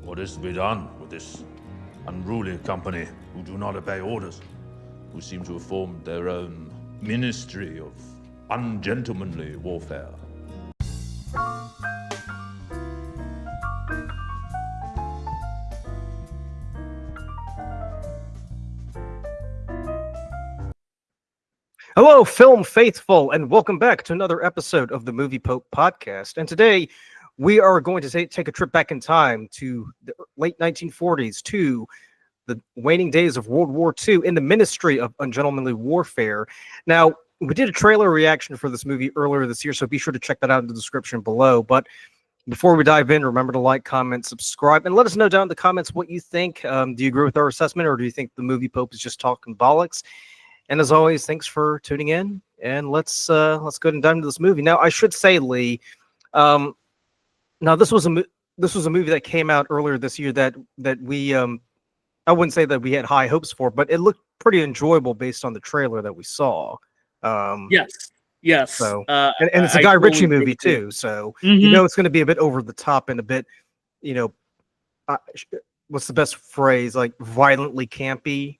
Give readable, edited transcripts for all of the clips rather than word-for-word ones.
What is to be done with this unruly company who do not obey orders, who seem to have formed their own ministry of ungentlemanly warfare? Hello, film faithful, and welcome back to another episode of the Movie Pope podcast. And today we are going to take a trip back in time to the late 1940s, to the waning days of World War II in the ministry of ungentlemanly warfare. Now, we did a trailer reaction for this movie earlier this year, so be sure to check that out in the description below. But before we dive in, remember to like, comment, subscribe, and let us know down in the comments what you think. Do you agree with our assessment, or do you think the Movie Pope is just talking bollocks? And as always, thanks for tuning in, and let's go ahead and dive into this movie. Now, I should say, Lee, now this was a movie that came out earlier this year that we I wouldn't say that we had high hopes for, but it looked pretty enjoyable based on the trailer that we saw. Yes. So and it's a Guy Ritchie movie too, so you know it's going to be a bit over the top and a bit, what's the best phrase? Like violently campy.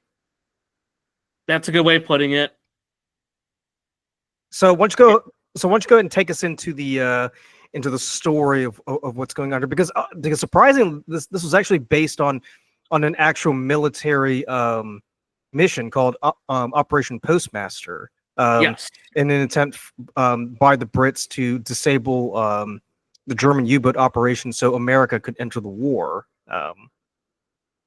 That's a good way of putting it. So why don't you go ahead and take us into the story of what's going on here, because surprisingly, this was actually based on an actual military mission called Operation Postmaster. In an attempt by the Brits to disable the German U-boat operation so America could enter the war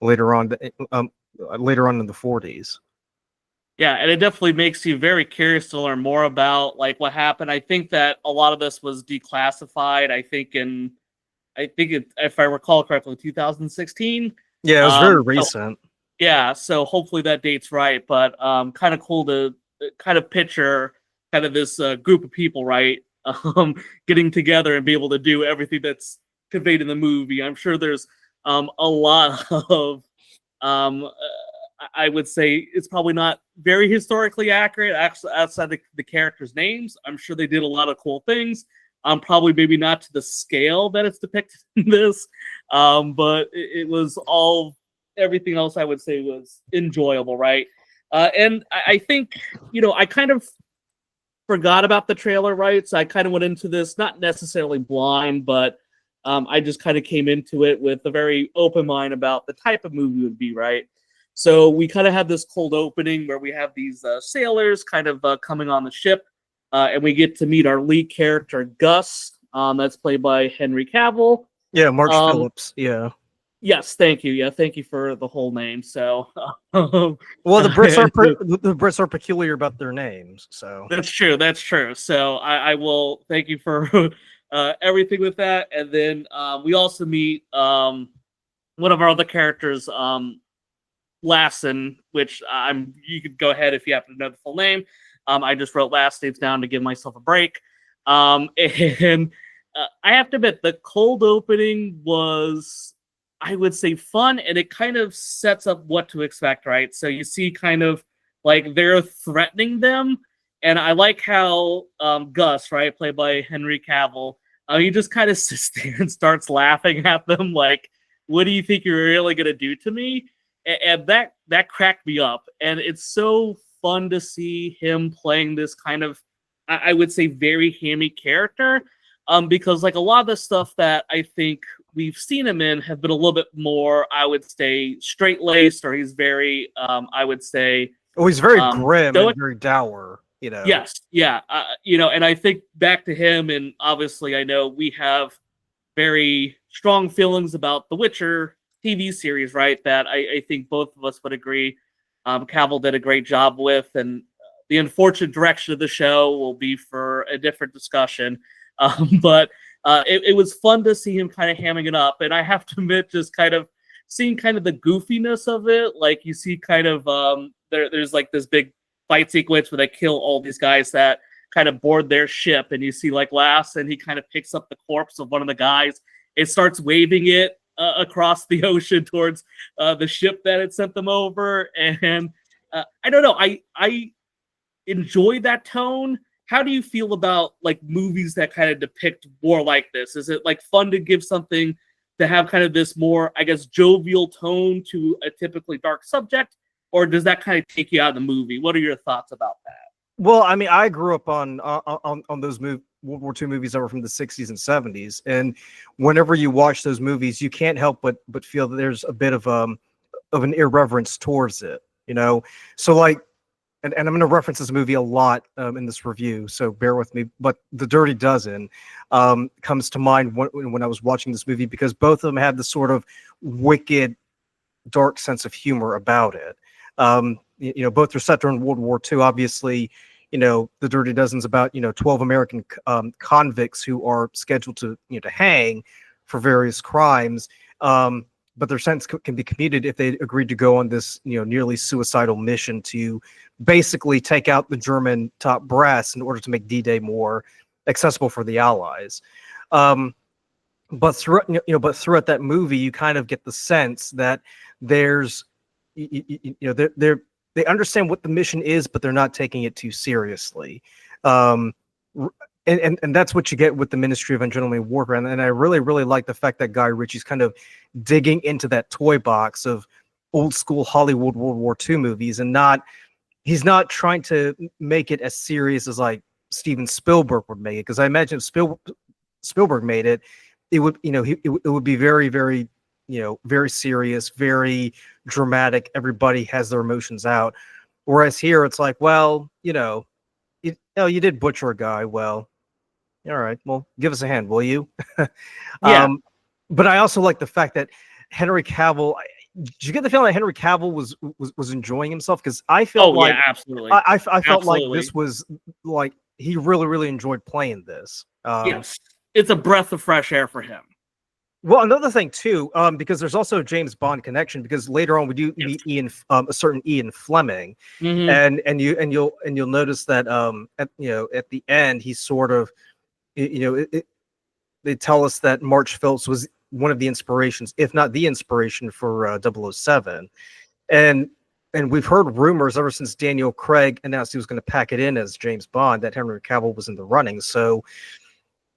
later on in the 40s. Yeah, and it definitely makes you very curious to learn more about like what happened. I think that a lot of this was declassified. I think if I recall correctly, 2016. Yeah, it was very recent. So hopefully that date's right. But kind of cool to kind of picture kind of this group of people, right, getting together and be able to do everything that's conveyed in the movie. I'm sure there's a lot of I would say it's probably not very historically accurate outside the characters' names. I'm sure they did a lot of cool things. Probably maybe not to the scale that it's depicted in this, but it was everything else I would say was enjoyable, right? And I think, I kind of forgot about the trailer, right? So I kind of went into this not necessarily blind, but I just kind of came into it with a very open mind about the type of movie it would be, right? So we kind of have this cold opening where we have these sailors kind of coming on the ship, and we get to meet our lead character, Gus. That's played by Henry Cavill. Yeah, Mark Phillips. Yeah. Yes, thank you. Yeah, thank you for the whole name. So, well, the Brits are peculiar about their names. So that's true. So I will thank you for everything with that, and then we also meet one of our other characters. Lassen, which you could go ahead if you happen to know the full name. I just wrote last names down to give myself a break. And I have to admit, the cold opening was, I would say, fun, and it kind of sets up what to expect, right? So you see kind of like they're threatening them, and I like how Gus, right, played by Henry Cavill, he just kind of sits there and starts laughing at them like, what do you think you're really going to do to me? And that cracked me up. And it's so fun to see him playing this kind of, I would say, very hammy character. Because like a lot of the stuff that I think we've seen him in have been a little bit more, I would say, straight-laced, or he's very, I would say... Oh, he's very grim and very dour, Yes, yeah. And I think back to him, and obviously I know we have very strong feelings about The Witcher TV series, right? That I think both of us would agree Cavill did a great job with, and the unfortunate direction of the show will be for a different discussion. But it was fun to see him kind of hamming it up, and I have to admit, just kind of seeing kind of the goofiness of it, like you see kind of there's like this big fight sequence where they kill all these guys that kind of board their ship, and you see like Lass, and he kind of picks up the corpse of one of the guys. It starts waving it across the ocean towards the ship that had sent them over, and I don't know. I enjoy that tone. How do you feel about like movies that kind of depict war like this? Is it like fun to give something to have kind of this more, I guess, jovial tone to a typically dark subject, or does that kind of take you out of the movie? What are your thoughts about that? Well, I mean, I grew up on those World War II movies that were from the 60s and 70s, and whenever you watch those movies, you can't help but feel that there's a bit of an irreverence towards it, you know. So like, and I'm going to reference this movie a lot in this review, so bear with me. But The Dirty Dozen comes to mind when I was watching this movie, because both of them had this sort of wicked, dark sense of humor about it. You know, both are set during World War II. Obviously, you know, The Dirty Dozen's about 12 American convicts who are scheduled to to hang for various crimes. But their sentence can be commuted if they agreed to go on this nearly suicidal mission to basically take out the German top brass in order to make D-Day more accessible for the Allies. But throughout that movie, you kind of get the sense that there's they understand what the mission is, but they're not taking it too seriously. And that's what you get with the Ministry of Ungentlemanly Warfare. And I really, really like the fact that Guy Ritchie's kind of digging into that toy box of old school Hollywood World War II movies, and he's not trying to make it as serious as like Steven Spielberg would make it. Because I imagine if Spielberg made it, it would, it would be very, very, very serious, very dramatic. Everybody has their emotions out. Whereas here it's like, well, you did butcher a guy. Well, all right, well, give us a hand, will you? Yeah. But I also like the fact that Henry Cavill. Did you get the feeling that Henry Cavill was enjoying himself? Because I felt yeah, absolutely. I felt like Absolutely. this was like he really, really enjoyed playing this. Yes, it's a breath of fresh air for him. Well, another thing too, because there's also a James Bond connection, because later on we do meet a certain Ian Fleming, Mhm. and you'll notice that at the end he's sort of they tell us that March Phillips was one of the inspirations, if not the inspiration, for 007, and we've heard rumors ever since Daniel Craig announced he was going to pack it in as James Bond that Henry Cavill was in the running. So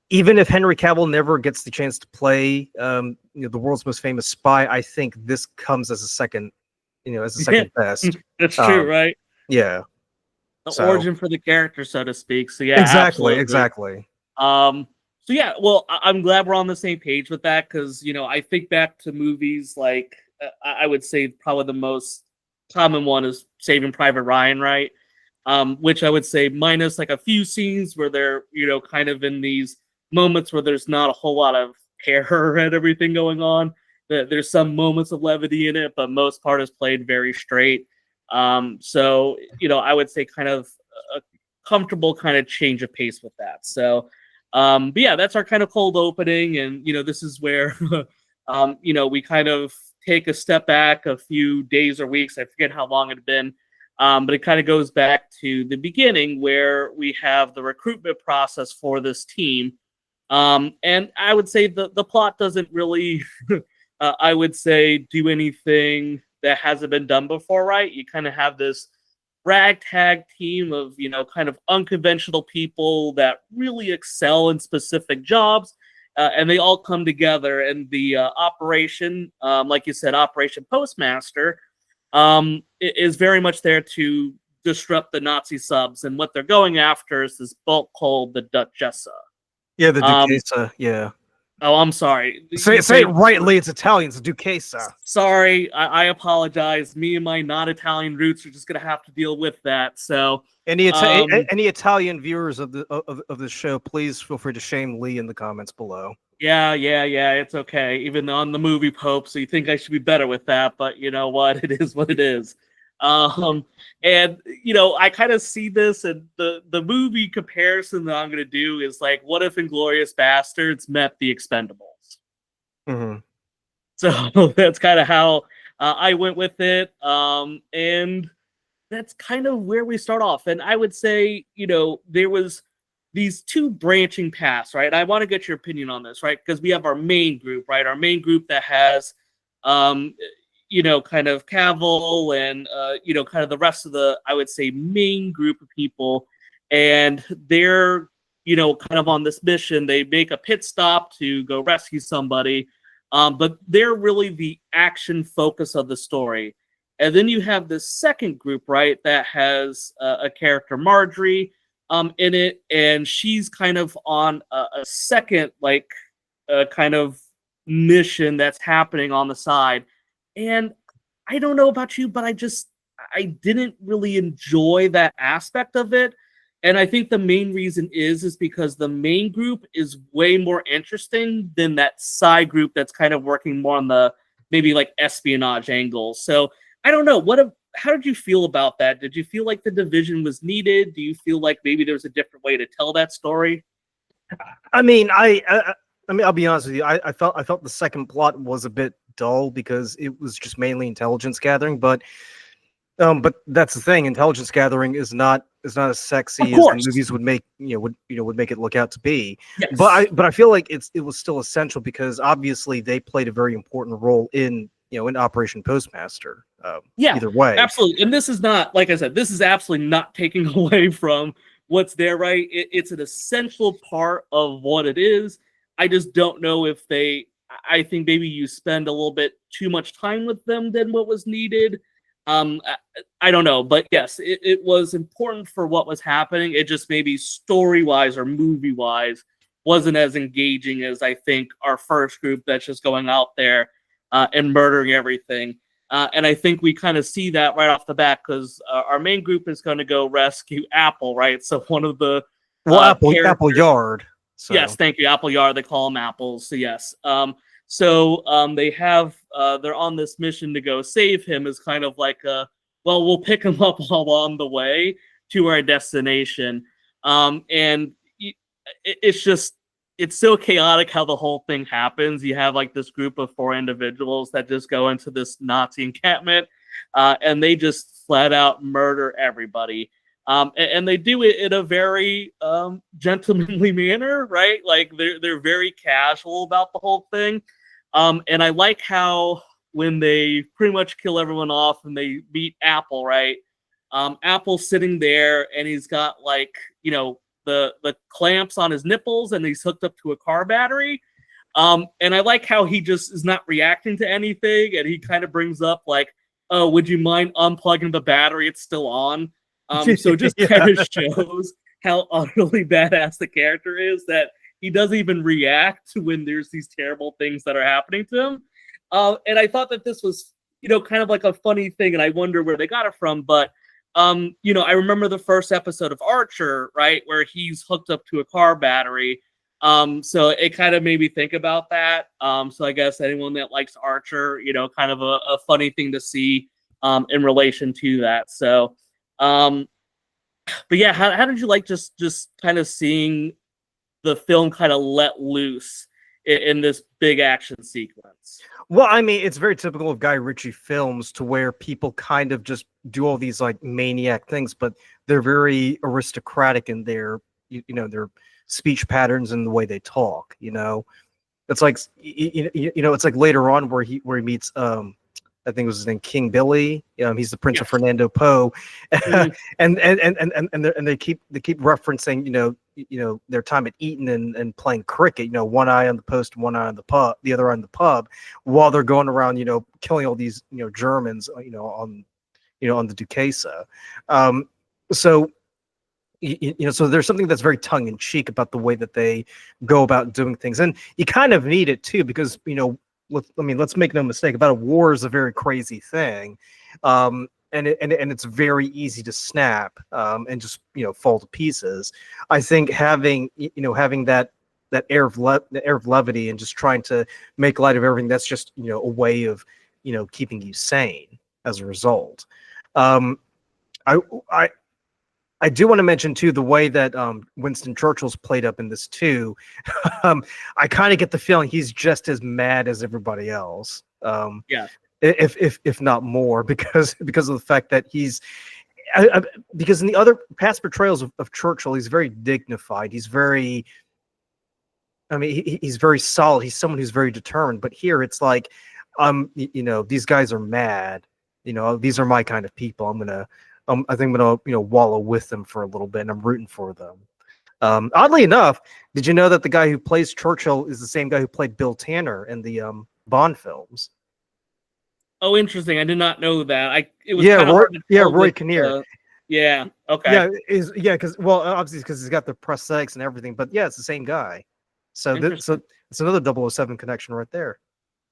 even if Henry Cavill never gets the chance to play the world's most famous spy, I think this comes as a second, best. That's true, right? Yeah. The origin for the character, so to speak. So yeah, exactly. So yeah, well, I'm glad we're on the same page with that, because I think back to movies like I would say probably the most common one is Saving Private Ryan, right? Which I would say minus like a few scenes where they're kind of in these moments where there's not a whole lot of terror and everything going on. There's some moments of levity in it, but most part is played very straight. So I would say kind of a comfortable kind of change of pace with that. So but yeah, that's our kind of cold opening, and this is where we kind of take a step back a few days or weeks. I forget how long it had been. But it kind of goes back to the beginning where we have the recruitment process for this team. And I would say the plot doesn't really, I would say, do anything that hasn't been done before, right? You kind of have this ragtag team of, kind of unconventional people that really excel in specific jobs. And they all come together, and the operation, like you said, Operation Postmaster, is very much there to disrupt the Nazi subs, and what they're going after is this bulk called the Duchessa. Yeah, the Duchessa. Yeah. Oh, I'm sorry. Say it rightly. It's Italian. It's Duchessa. Sorry, I apologize. Me and my not Italian roots are just gonna have to deal with that. So any Italian viewers of the show, please feel free to shame Lee in the comments below. Yeah, it's okay. Even on the movie Pope, so you think I should be better with that, but you know what? It is what it is. And I kind of see this, and the movie comparison that I'm gonna do is like, what if Inglorious Basterds met the Expendables? Mm-hmm. So that's kind of how I went with it, and that's kind of where we start off. And I would say, there was these two branching paths, right? I want to get your opinion on this, right? Because we have our main group, right? Our main group that has, kind of Cavill and, kind of the rest of the, I would say, main group of people. And they're, kind of on this mission. They make a pit stop to go rescue somebody. but they're really the action focus of the story. And then you have this second group, right, that has a character, Marjorie, in it, and she's kind of on a second, like, kind of mission that's happening on the side. And I don't know about you, but I didn't really enjoy that aspect of it. And I think the main reason is because the main group is way more interesting than that side group that's kind of working more on the maybe like espionage angle. So I don't know. How did you feel about that? Did you feel like the division was needed? Do you feel like maybe there's a different way to tell that story? I mean, I'll be honest with you. I felt the second plot was a bit dull because it was just mainly intelligence gathering. But that's the thing. Intelligence gathering is not as sexy as the movies would make would make it look out to be. Yes. But I feel like it was still essential because obviously they played a very important role in Operation Postmaster. Either way, absolutely. And this is not, like I said, this is absolutely not taking away from what's there, right? It's an essential part of what it is. I just don't know if I think maybe you spend a little bit too much time with them than what was needed. I don't know, but yes, it was important for what was happening. It just maybe story-wise or movie-wise wasn't as engaging as I think our first group that's just going out there and murdering everything. And I think we kind of see that right off the bat because our main group is going to go rescue Apple, right? So one of the Apple Yard. So. Yes, thank you, Apple Yard. They call them apples. So yes. They have they're on this mission to go save him as kind of like we'll pick him up along the way to our destination. And it's so chaotic how the whole thing happens. You have like this group of 4 individuals that just go into this Nazi encampment and they just flat out murder everybody. And they do it in a very gentlemanly manner, right? Like they're very casual about the whole thing. And I like how when they pretty much kill everyone off and they beat Apple, right? Apple's sitting there and he's got like, the clamps on his nipples and he's hooked up to a car battery. And I like how he just is not reacting to anything. And he kind of brings up like, oh, would you mind unplugging the battery? It's still on. So it just kind of shows how utterly badass the character is that he doesn't even react when there's these terrible things that are happening to him. And I thought that this was, kind of like a funny thing, and I wonder where they got it from. But, I remember the first episode of Archer, right, where he's hooked up to a car battery. So it kind of made me think about that. So I guess anyone that likes Archer, kind of a funny thing to see in relation to that. So, but yeah, how did you like just kind of seeing the film kind of let loose in this big action sequence? Well, I mean, it's very typical of Guy Ritchie films to where people kind of just do all these like maniac things, but they're very aristocratic in their, their speech patterns and the way they talk. It's like, it's like later on where he meets, I think it was his name, King Billy. He's the Prince of Fernando Po, and they keep referencing their time at Eton and playing cricket. One eye on the post, one eye on the pub, the other eye on the pub, while they're going around killing all these Germans on the Duquesa. So there's something that's very tongue in cheek about the way that they go about doing things, and you kind of need it too because let's make no mistake about it. War is a very crazy thing, and it's very easy to snap and just fall to pieces. I think having that air of levity and just trying to make light of everything, that's just a way of keeping you sane as a result. I do want to mention too the way that Winston Churchill's played up in this too. I kind of get the feeling he's just as mad as everybody else. If not more, because of the fact that because in the other past portrayals of Churchill, he's very dignified. He's very, he's very solid. He's someone who's very determined. But here it's like, these guys are mad. These are my kind of people. I think I'm gonna wallow with them for a little bit, and I'm rooting for them. Oddly enough, did you know that the guy who plays Churchill is the same guy who played Bill Tanner in the Bond films. Oh, interesting. I did not know that. It was Yeah, kind of hard to tell Roy with, Kinnear. yeah. Okay. Yeah, because obviously because he's got the prosthetics and everything, but yeah, it's the same guy. So Interesting. it's another 007 connection right there.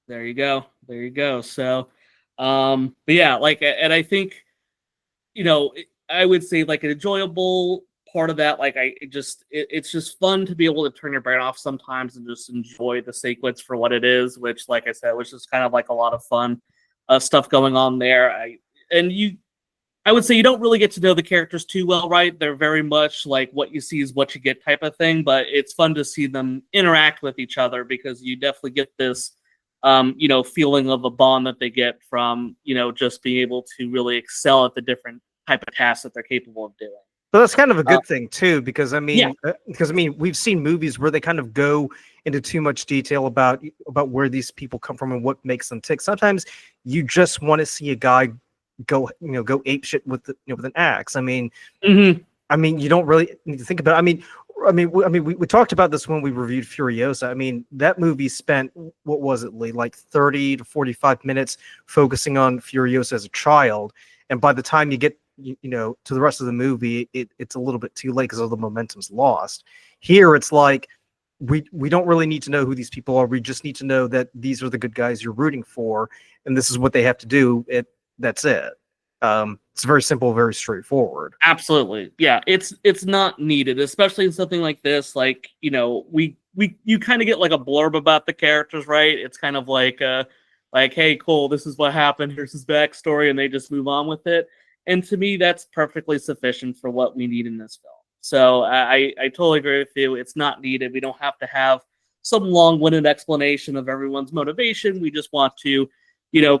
There you go. There you go. So, but yeah, like, and I think, I would say like an enjoyable part of that, like it's just fun to be able to turn your brain off sometimes and just enjoy the sequence for what it is, which, like I said, was just kind of like a lot of fun stuff going on there. I would say you don't really get to know the characters too well, right? They're very much like what you see is what you get type of thing, but it's fun to see them interact with each other because you definitely get this, feeling of a bond that they get from, just being able to really excel at the different type of tasks that they're capable of doing. But that's kind of a good thing too, because I mean, Yeah. we've seen movies where they kind of go into too much detail about where these people come from and what makes them tick. Sometimes you just want to see a guy go ape shit with with an axe. I mean, you don't really need to think about it. We talked about this when we reviewed Furiosa. I mean, that movie spent, what was it, Lee? Like 30 to 45 minutes focusing on Furiosa as a child. And by the time you get, to the rest of the movie, it's a little bit too late because all the momentum's lost. Here, it's like, we don't really need to know who these people are. We just need to know that these are the good guys you're rooting for, and this is what they have to do. That's it. It's very simple, very straightforward. Absolutely. Yeah, it's not needed, especially in something like this. Like, you kind of get like a blurb about the characters, right? It's kind of like hey, cool, this is what happened, here's his backstory, and they just move on with it. And to me, that's perfectly sufficient for what we need in this film. So I totally agree with you. It's not needed. We don't have to have some long-winded explanation of everyone's motivation. We just want to,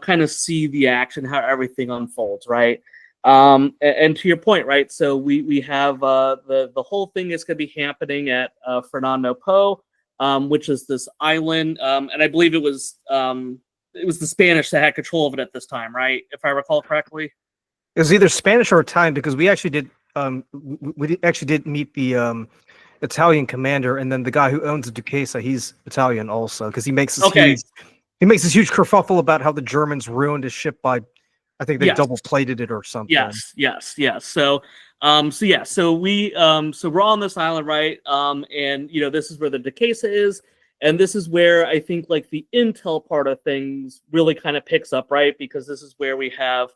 kind of see the action, how everything unfolds, right? And to your point, right? So we have the whole thing is going to be happening at Fernando Po, which is this island, and I believe it was the Spanish that had control of it at this time, right? If I recall correctly. It was either Spanish or Italian because we actually did meet the Italian commander, and then the guy who owns the Duquesa, he's Italian also because he makes this huge kerfuffle about how the Germans ruined his ship by, I think they double plated it or something. Yes. So we're on this island, right? And this is where the Duquesa is, and this is where I think like the intel part of things really kind of picks up, right? Because this is where we have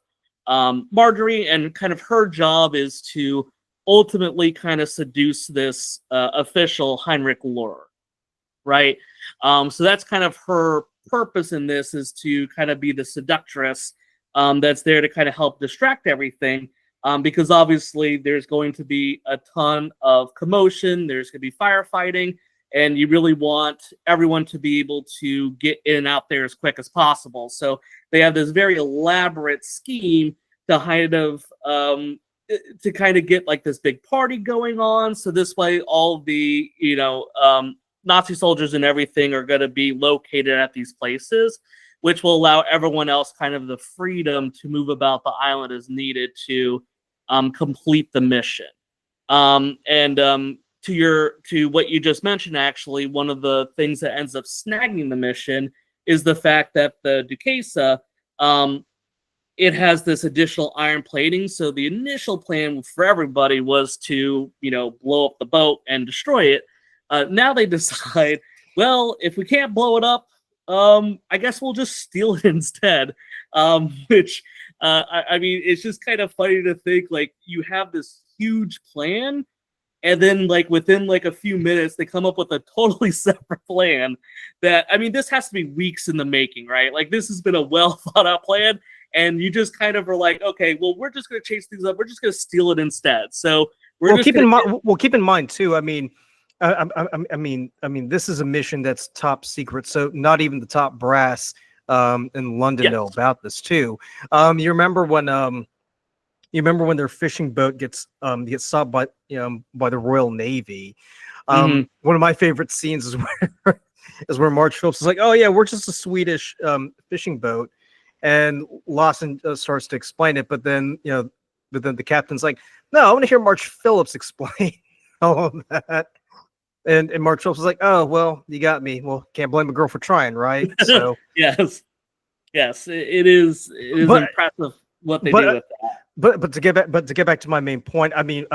Marjorie, and kind of her job is to ultimately kind of seduce this official Heinrich Lehrer, right? So that's kind of her purpose in this, is to kind of be the seductress that's there to kind of help distract everything, because obviously there's going to be a ton of commotion, there's going to be firefighting, and you really want everyone to be able to get in and out there as quick as possible. So they have this very elaborate scheme to kind of get like this big party going on. So this way, all the Nazi soldiers and everything are going to be located at these places, which will allow everyone else kind of the freedom to move about the island as needed to complete the mission. To what you just mentioned, actually, one of the things that ends up snagging the mission is the fact that the Duquesa, it has this additional iron plating. So the initial plan for everybody was to, blow up the boat and destroy it. Now they decide, well, if we can't blow it up, I guess we'll just steal it instead. Which, I mean, it's just kind of funny to think, like, you have this huge plan, and then, like, within, like, a few minutes, they come up with a totally separate plan that, I mean, this has to be weeks in the making, right? Like, this has been a well-thought-out plan, and you just kind of are like, okay, well, we're just going to chase things up. We're just going to steal it instead. So keep in mind, too, I mean, this is a mission that's top secret, so not even the top brass in London know about this, too. You remember when their fishing boat gets stopped by the Royal Navy? One of my favorite scenes is where Marge Phillips is like, "Oh yeah, we're just a Swedish fishing boat," and Lawson starts to explain it, but then the captain's like, "No, I want to hear Marge Phillips explain all of that." And Mark Phillips was like, "Oh well, you got me. Well, can't blame a girl for trying, right?" So Yes, it is But- impressive what they but- do with that. but to get back to my main point, I mean,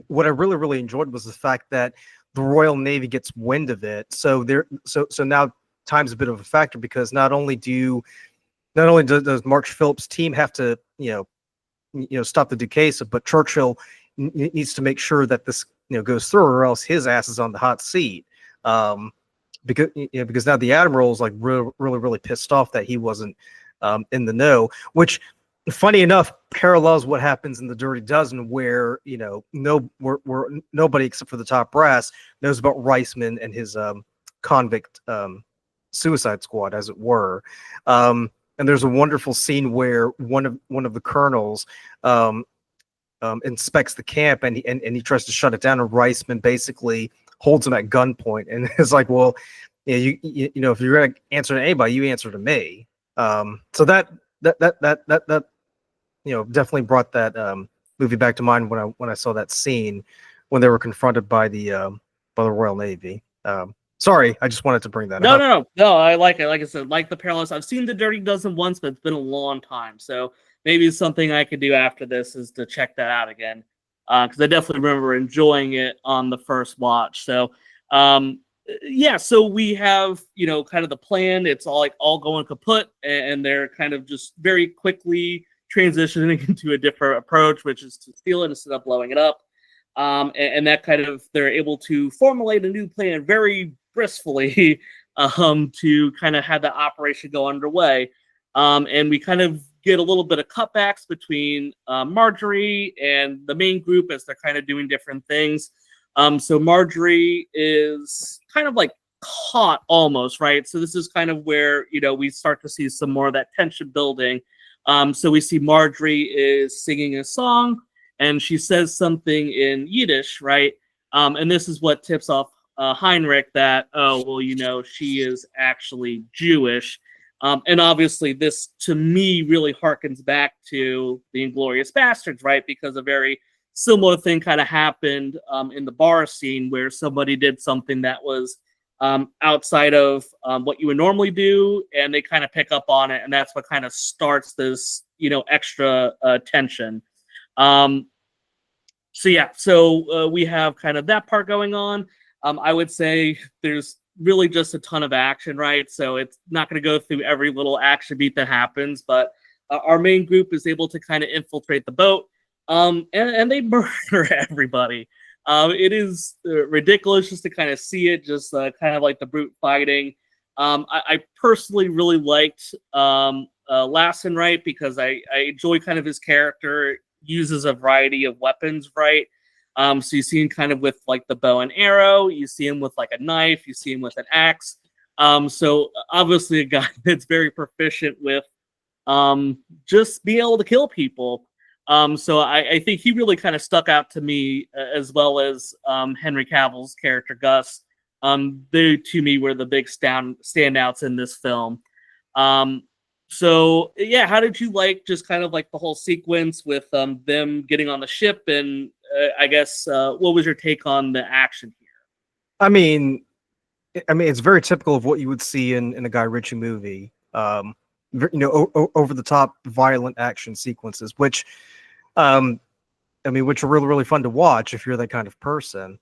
what I really enjoyed was the fact that the Royal Navy gets wind of it. So now time's a bit of a factor, because not only does Mark Phillips' team have to stop the Duquesa, but Churchill needs to make sure that this goes through, or else his ass is on the hot seat. Because now the admiral is like really pissed off that he wasn't in the know, which, funny enough, parallels what happens in the Dirty Dozen, where nobody except for the top brass knows about Reisman and his convict suicide squad, as it were. And there's a wonderful scene where one of the colonels inspects the camp, and he tries to shut it down, and Reisman basically holds him at gunpoint and is like, "Well, if you're gonna answer to anybody, you answer to me." So that definitely brought that movie back to mind when I saw that scene when they were confronted by the Royal Navy. Sorry, I just wanted to bring that up. No. I like it. Like I said, like the parallels. I've seen the Dirty Dozen once, but it's been a long time. So maybe something I could do after this is to check that out again, because I definitely remember enjoying it on the first watch. So so we have kind of the plan. It's all going kaput, and they're kind of just very quickly transitioning into a different approach, which is to steal it instead of blowing it up. And that kind of, they're able to formulate a new plan very briskly to kind of have that operation go underway. And we kind of get a little bit of cutbacks between Marjorie and the main group as they're kind of doing different things. So Marjorie is kind of like caught almost, right? So this is kind of where, we start to see some more of that tension building. So we see Marjorie is singing a song, and she says something in Yiddish, right? And this is what tips off Heinrich that, she is actually Jewish. And obviously this, to me, really harkens back to the Inglorious Basterds, right? Because a very similar thing kind of happened in the bar scene, where somebody did something that was outside of what you would normally do, and they kind of pick up on it, and that's what kind of starts this, extra tension. So we have kind of that part going on. I would say there's really just a ton of action, right? So it's not going to go through every little action beat that happens, but our main group is able to kind of infiltrate the boat, and they murder everybody. It is ridiculous just to kind of see it, just kind of like the brute fighting. I personally really liked Lassen, right? Because I enjoy kind of his character, uses a variety of weapons, right? So you see him kind of with like the bow and arrow, you see him with like a knife, you see him with an axe. So obviously a guy that's very proficient with just being able to kill people. So I think he really kind of stuck out to me, as well as Henry Cavill's character Gus. They, to me, were the big standouts in this film. So yeah, how did you like just kind of like the whole sequence with them getting on the ship, and I guess what was your take on the action here? I mean, it's very typical of what you would see in a Guy Ritchie movie. Over the top, violent action sequences, which are really fun to watch if you're that kind of person.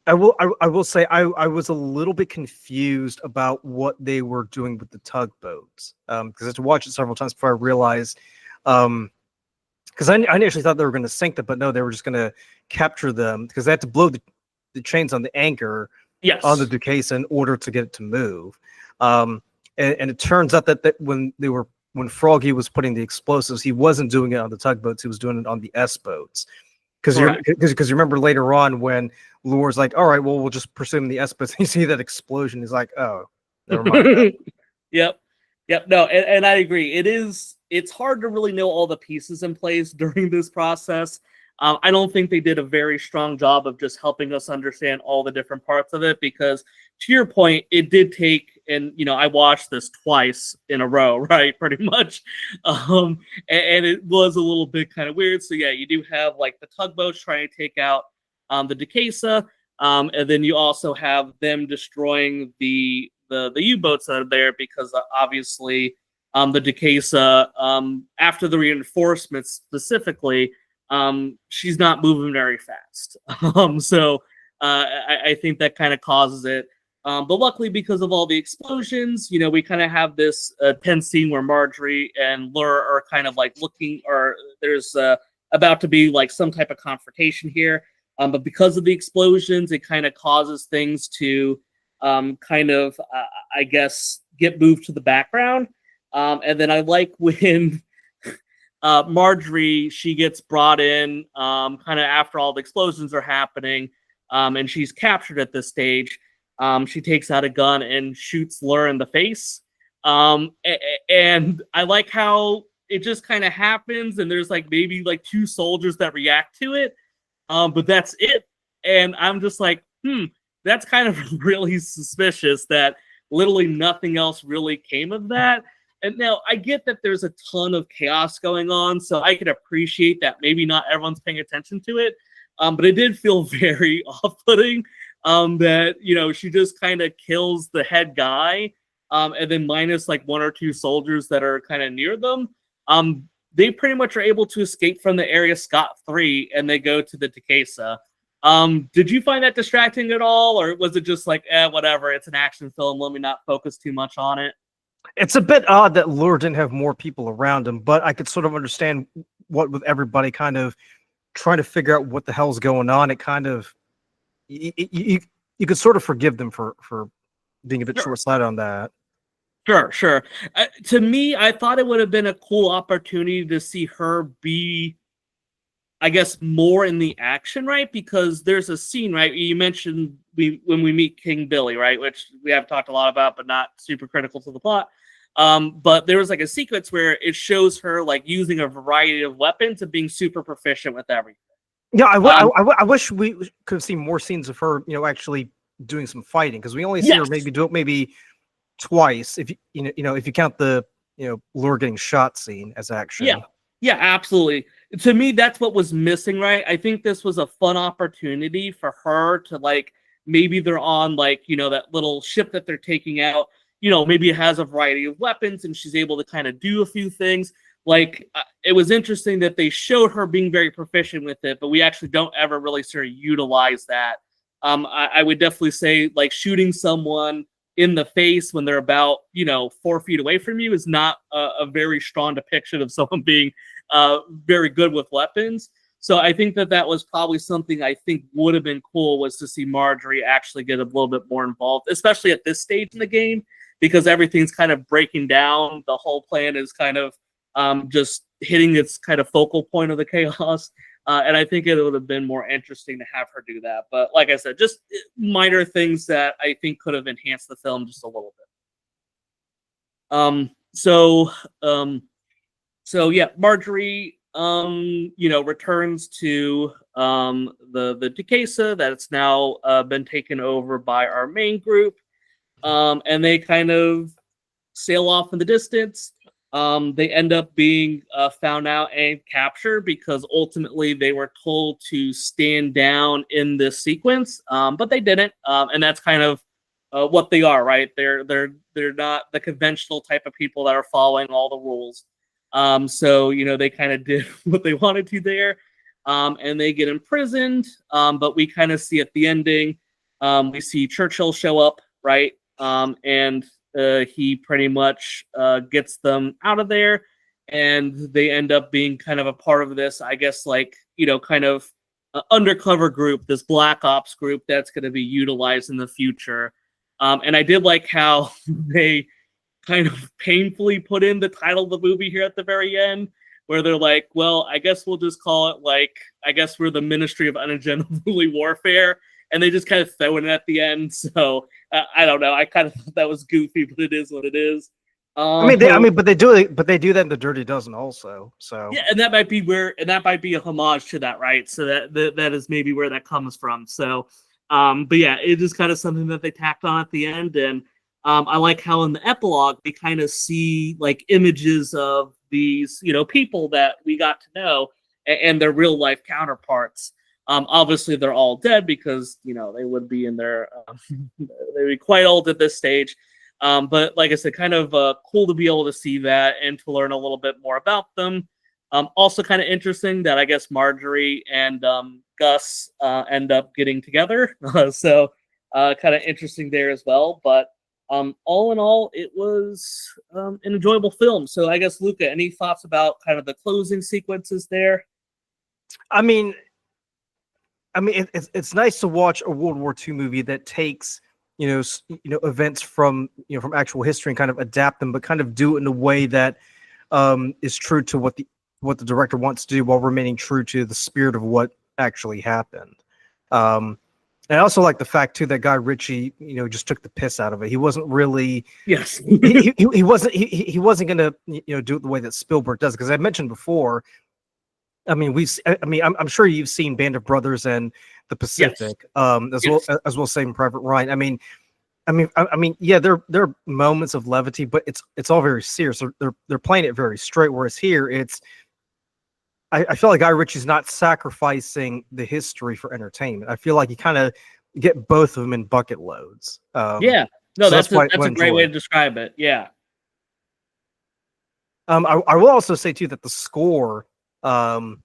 I will say I was a little bit confused about what they were doing with the tugboats, because I had to watch it several times before I realized. Because I initially thought they were going to sink them, but no, they were just going to capture them, because they had to blow the chains on the anchor on the Duquesa in order to get it to move. And it turns out that when Froggy was putting the explosives, he wasn't doing it on the tugboats; he was doing it on the S boats. Because you remember later on when Lure's like, "All right, well, we'll just pursue him in the S boats." You see that explosion, he's like, "Oh, never mind." Yep. No, and I agree. It's hard to really know all the pieces in place during this process. I don't think they did a very strong job of just helping us understand all the different parts of it, because to your point, it did take, and I watched this twice in a row, right? Pretty much. And it was a little bit kind of weird. So yeah, you do have like the tugboats trying to take out the Duquesa. And then you also have them destroying the U-boats that are there because obviously the Decasa, after the reinforcements specifically, she's not moving very fast. So I think that kind of causes it. But luckily, because of all the explosions, we kind of have this tense scene where Marjorie and Lure are kind of like looking, or there's about to be like some type of confrontation here. But because of the explosions, it kind of causes things to I guess, get moved to the background. And then I like when Marjorie, she gets brought in kind of after all the explosions are happening, and she's captured at this stage. She takes out a gun and shoots Lure in the face. And I like how it just kind of happens, and there's like maybe like 2 soldiers that react to it, but that's it. And I'm just like, that's kind of really suspicious that literally nothing else really came of that. And now I get that there's a ton of chaos going on, so I can appreciate that maybe not everyone's paying attention to it. But it did feel very off-putting that, she just kind of kills the head guy, and then minus like 1 or 2 soldiers that are kind of near them. They pretty much are able to escape from the area scot-free, and they go to the Decasa. Did you find that distracting at all, or was it just like, whatever, it's an action film, let me not focus too much on it? It's a bit odd that Lure didn't have more people around him, but I could sort of understand what with everybody kind of trying to figure out what the hell's going on. It kind of you could sort of forgive them for being a bit short-sighted on that. Sure. To me, I thought it would have been a cool opportunity to see her be, I guess, more in the action, right? Because there's a scene, right? You mentioned when we meet King Billy, right? Which we have talked a lot about, but not super critical to the plot. But there was like a sequence where it shows her like using a variety of weapons and being super proficient with everything. Yeah, I wish we could have seen more scenes of her, actually doing some fighting, because we only see her maybe twice if if you count the Lure getting shot scene as action. Yeah, absolutely. To me, that's what was missing, right? I think this was a fun opportunity for her to like, maybe they're on like, that little ship that they're taking out, maybe it has a variety of weapons and she's able to kind of do a few things. Like, it was interesting that they showed her being very proficient with it, but we actually don't ever really sort of utilize that. I would definitely say like shooting someone in the face when they're about 4 feet away from you is not a very strong depiction of someone being very good with weapons. So I think that was probably something I think would have been cool, was to see Marjorie actually get a little bit more involved, especially at this stage in the game, because everything's kind of breaking down. The whole plan is kind of just hitting its kind of focal point of the chaos. And I think it would have been more interesting to have her do that. But like I said, just minor things that I think could have enhanced the film just a little bit. So yeah, Marjorie, returns to the Decasa that's now been taken over by our main group. And they kind of sail off in the distance. They end up being found out and captured because ultimately they were told to stand down in this sequence, but they didn't. And that's kind of what they are, right? They're not the conventional type of people that are following all the rules. So they kind of did what they wanted to there, and they get imprisoned. But we kind of see at the ending, we see Churchill show up, right? And he pretty much gets them out of there, and they end up being kind of a part of this, I guess, like, kind of undercover group, this Black Ops group that's going to be utilized in the future. And I did like how they kind of painfully put in the title of the movie here at the very end, where they're like, well, I guess we'll just call it like, I guess we're the Ministry of Ungentlemanly Warfare. And they just kind of throw it in at the end. So I don't know. I kind of thought that was goofy, but it is what it is. But they do that in the Dirty Dozen also. So yeah, and that might be a homage to that, right? So that is maybe where that comes from. So, but yeah, it is kind of something that they tacked on at the end, and I like how in the epilogue we kind of see like images of these, people that we got to know and their real life counterparts. Obviously, they're all dead because they would be in their they would be quite old at this stage. But like I said, kind of cool to be able to see that and to learn a little bit more about them. Also, kind of interesting that I guess Marjorie and Gus end up getting together. So kind of interesting there as well. But all in all, it was an enjoyable film. So I guess, Luca, any thoughts about kind of the closing sequences there? I mean, it's nice to watch a World War II movie that takes events from from actual history and kind of adapt them, but kind of do it in a way that is true to what the director wants to do while remaining true to the spirit of what actually happened. And I also like the fact too that Guy Ritchie, just took the piss out of it. He wasn't really, Yes, he wasn't gonna do it the way that Spielberg does. Because I mentioned before, I mean, I'm sure you've seen Band of Brothers and The Pacific, as well as Saving Private Ryan. I mean, yeah, there are moments of levity, but it's all very serious. They're playing it very straight. Whereas here, I feel like Guy Ritchie's not sacrificing the history for entertainment. I feel like you kind of get both of them in bucket loads. Yeah, no, so that's a great way to describe it. Yeah. I will also say too that the score in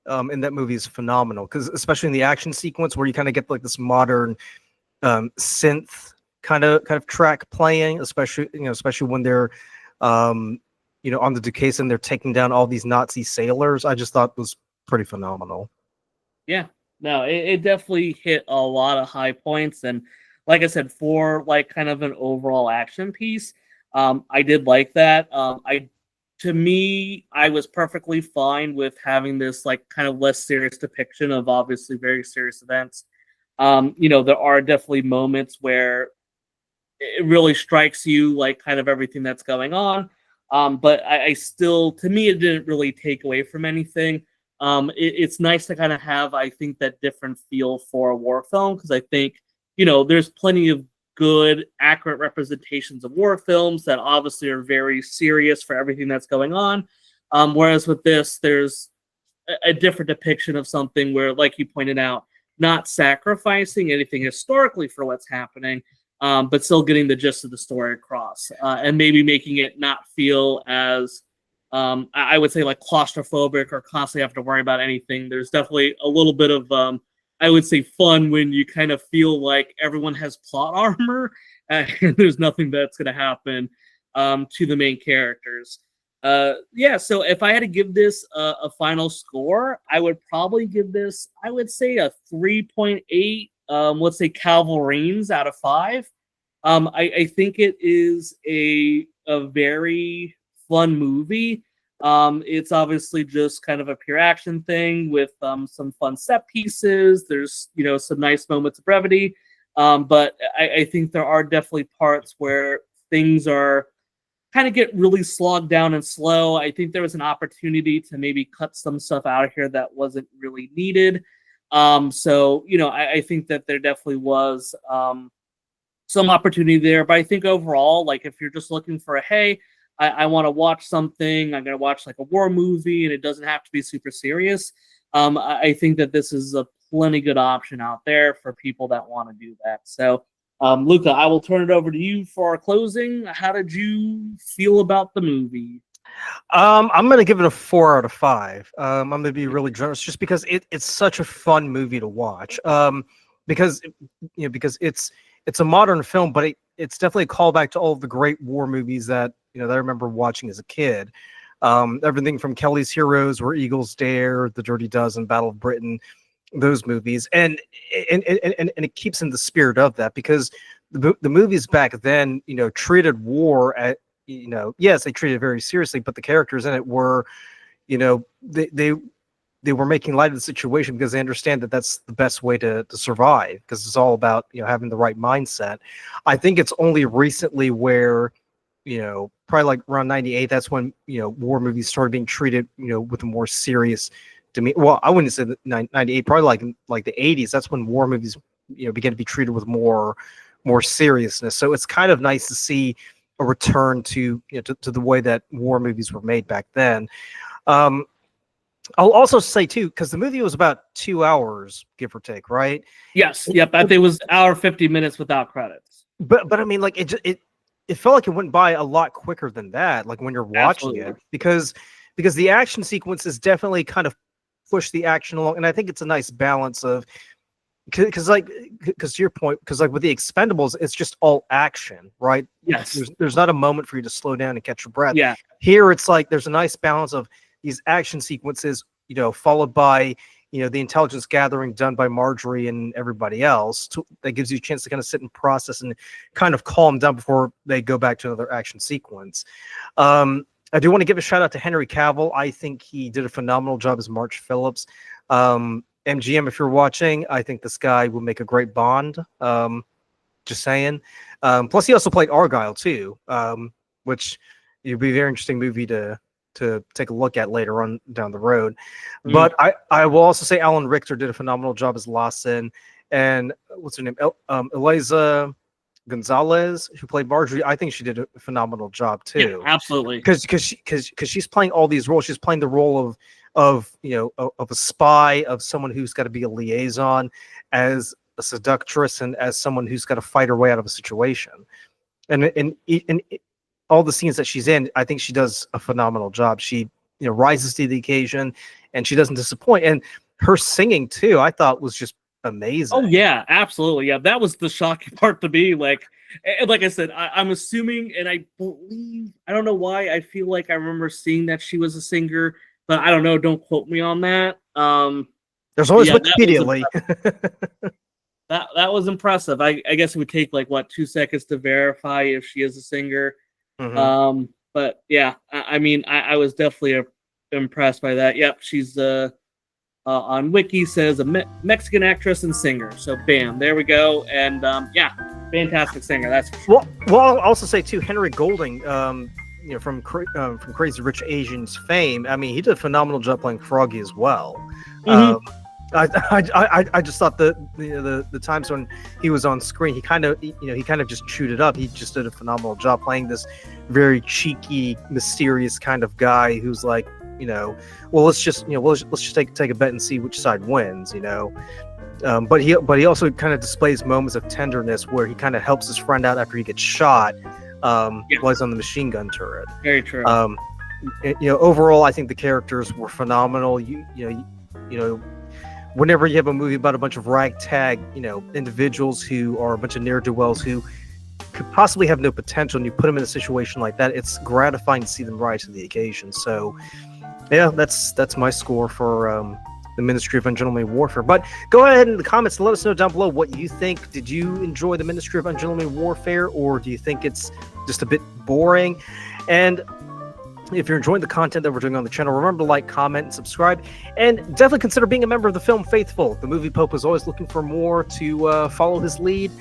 that movie is phenomenal, because especially in the action sequence where you kind of get like this modern synth kind of track playing, especially when they're on the Duquesne and they're taking down all these Nazi sailors. I just thought was pretty phenomenal. Yeah, no, it definitely hit a lot of high points, and like I said, for like kind of an overall action piece, I did like that. To me, I was perfectly fine with having this like kind of less serious depiction of obviously very serious events. There are definitely moments where it really strikes you, like kind of everything that's going on. But I still, to me, it didn't really take away from anything. It's nice to kind of have, I think, that different feel for a war film, because I think, there's plenty of good, accurate representations of war films that obviously are very serious for everything that's going on. Whereas with this, there's a different depiction of something where, like you pointed out, not sacrificing anything historically for what's happening, but still getting the gist of the story across, and maybe making it not feel as, I would say, like claustrophobic or constantly have to worry about anything. There's definitely a little bit of, I would say, fun when you kind of feel like everyone has plot armor and there's nothing that's going to happen to the main characters. So if I had to give this a final score, I would probably give this, I would say, a 3.8, let's say Calverines out of 5. I think it is a very fun movie. It's obviously just kind of a pure action thing with some fun set pieces. There's some nice moments of brevity, but I think there are definitely parts where things are kind of get really slogged down and slow. I think there was an opportunity to maybe cut some stuff out of here that wasn't really needed. I think that there definitely was some opportunity there. But I think overall, like if you're just looking for I want to watch something, I'm going to watch like a war movie and it doesn't have to be super serious, I think that this is a plenty good option out there for people that want to do that. So, Luca, I will turn it over to you for our closing. How did you feel about the movie? I'm going to give it a 4 out of 5. I'm going to be really generous just because it's such a fun movie to watch. Because it's a modern film, but it's definitely a callback to all of the great war movies that that I remember watching as a kid. Everything from Kelly's Heroes, Where Eagles Dare, The Dirty Dozen, Battle of Britain, those movies, and it keeps in the spirit of that, because the movies back then, treated war at, yes, they treated it very seriously, but the characters in it were, they were making light of the situation because they understand that that's the best way to survive, because it's all about having the right mindset. I think it's only recently where probably like around 98, that's when war movies started being treated with a more serious demeanor. Well, I wouldn't say 98, probably like the 80s, that's when war movies began to be treated with more seriousness. So it's kind of nice to see a return to to the way that war movies were made back then. I'll also say too, because the movie was about 2 hours, give or take, right? Yes, yep. I think it was hour 50 minutes without credits. But I mean, like it felt like it went by a lot quicker than that. Like when you're watching Absolutely. it, because the action sequences definitely kind of push the action along, and I think it's a nice balance of because to your point, because like with the Expendables, it's just all action, right? Yes. There's not a moment for you to slow down and catch your breath. Yeah. Here, it's like there's a nice balance of these action sequences, followed by the intelligence gathering done by Marjorie and everybody else. That gives you a chance to kind of sit and process and kind of calm down before they go back to another action sequence. I do want to give a shout out to Henry Cavill. I think he did a phenomenal job as March Phillips. MGM, if you're watching, I think this guy will make a great Bond. Just saying. Plus, he also played Argyle too, which would be a very interesting movie to take a look at later on down the road. But I will also say Alan Richter did a phenomenal job as Lawson, and what's her name? Eliza Gonzalez, who played Marjorie. I think she did a phenomenal job too. Yeah, absolutely. Because she's playing all these roles. She's playing the role of a spy, of someone who's got to be a liaison, as a seductress, and as someone who's got to fight her way out of a situation. And all the scenes that she's in, I think she does a phenomenal job. She rises to the occasion, and she doesn't disappoint. And her singing too, I thought was just amazing. Oh yeah, absolutely. Yeah, that was the shocking part to me. Like I said, I'm assuming, and I believe, I don't know why, I feel like I remember seeing that she was a singer, but I don't know. Don't quote me on that. There's always Wikipedia, Lee. That was impressive. I guess it would take 2 seconds to verify if she is a singer. Mm-hmm. But yeah, I mean, I was definitely impressed by that. Yep, she's on Wiki says a Mexican actress and singer. So bam, there we go. And yeah, fantastic singer. That's for sure. Well, I'll also say too, Henry Golding, from Crazy Rich Asians fame. I mean, he did a phenomenal job playing Froggy as well. Mhm. I just thought the times when he was on screen, he kind of just chewed it up. He just did a phenomenal job playing this very cheeky, mysterious kind of guy who's like, well, let's just take a bet and see which side wins, But he also kind of displays moments of tenderness where he kind of helps his friend out after he gets shot, while he's on the machine gun turret. Very true. Overall, I think the characters were phenomenal. Whenever you have a movie about a bunch of ragtag, individuals who are a bunch of ne'er-do-wells who could possibly have no potential, and you put them in a situation like that, it's gratifying to see them rise to the occasion. So, yeah, that's my score for the Ministry of Ungentlemanly Warfare. But go ahead in the comments and let us know down below what you think. Did you enjoy the Ministry of Ungentlemanly Warfare, or do you think it's just a bit boring? And if you're enjoying the content that we're doing on the channel, remember to like, comment, and subscribe. And definitely consider being a member of the Film Faithful. The Movie Pope is always looking for more to follow his lead.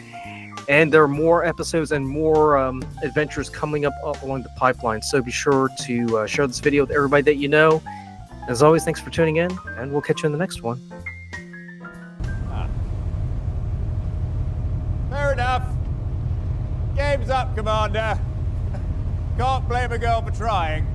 And there are more episodes and more adventures coming up along the pipeline. So be sure to share this video with everybody that you know. As always, thanks for tuning in, and we'll catch you in the next one. Fair enough. Game's up, Commander. Can't blame a girl for trying.